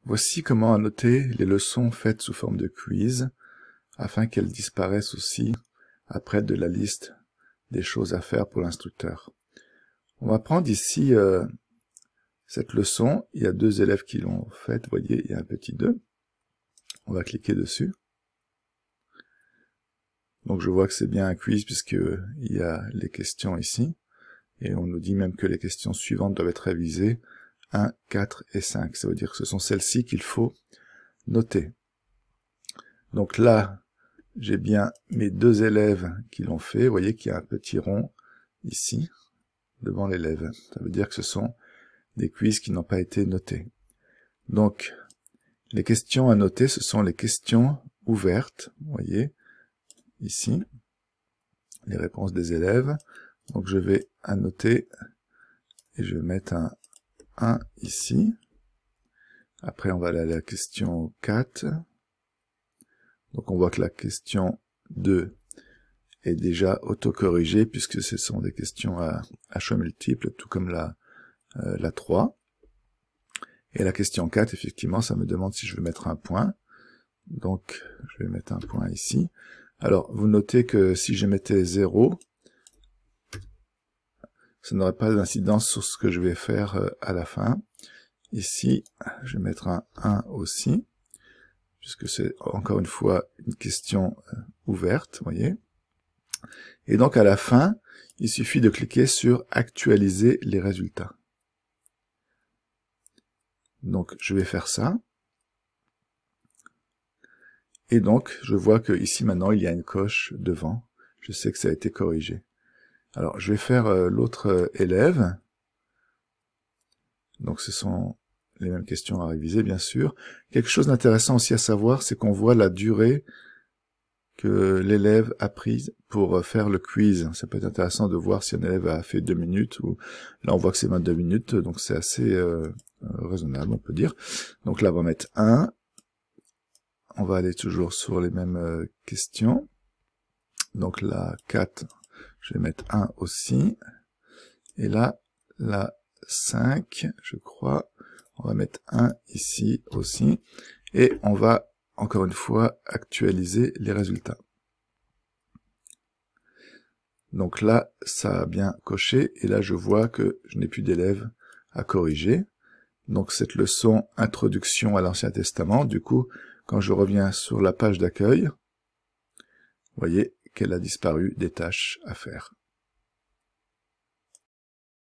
Voici comment annoter les leçons faites sous forme de quiz, afin qu'elles disparaissent aussi après de la liste des choses à faire pour l'instructeur. On va prendre ici cette leçon. Il y a 2 élèves qui l'ont faite. Vous voyez, il y a un petit 2. On va cliquer dessus. Donc je vois que c'est bien un quiz puisqu'il y a les questions ici. Et on nous dit même que les questions suivantes doivent être révisées 1, 4 et 5. Ça veut dire que ce sont celles-ci qu'il faut noter. Donc là, j'ai bien mes 2 élèves qui l'ont fait. Vous voyez qu'il y a un petit rond ici, devant l'élève. Ça veut dire que ce sont des quiz qui n'ont pas été notés. Donc, les questions à noter, ce sont les questions ouvertes. Vous voyez, ici, les réponses des élèves. Donc je vais annoter et je vais mettre un 1 ici. Après, on va aller à la question 4. Donc on voit que la question 2 est déjà autocorrigée puisque ce sont des questions à choix multiples, tout comme la 3. Et la question 4, effectivement, ça me demande si je veux mettre un point. Donc je vais mettre un point ici. Alors, vous notez que si je mettais 0, ça n'aurait pas d'incidence sur ce que je vais faire à la fin. Ici, je vais mettre un 1 aussi, puisque c'est encore une fois une question ouverte, vous voyez. Et donc à la fin, il suffit de cliquer sur « Actualiser les résultats ». Donc je vais faire ça. Et donc je vois que ici maintenant il y a une coche devant. Je sais que ça a été corrigé. Alors je vais faire l'autre élève. Donc ce sont les mêmes questions à réviser, bien sûr. Quelque chose d'intéressant aussi à savoir, c'est qu'on voit la durée que l'élève a prise pour faire le quiz. Ça peut être intéressant de voir si un élève a fait 2 minutes, ou là on voit que c'est 22 minutes, donc c'est assez raisonnable, on peut dire. Donc là on va mettre 1. On va aller toujours sur les mêmes questions. Donc la 4, je vais mettre 1 aussi. Et là, la 5, je crois, on va mettre 1 ici aussi, et on va, encore une fois, actualiser les résultats. Donc là, ça a bien coché, et là je vois que je n'ai plus d'élèves à corriger. Donc cette leçon Introduction à l'Ancien Testament, du coup, quand je reviens sur la page d'accueil, vous voyez qu'elle a disparu des tâches à faire.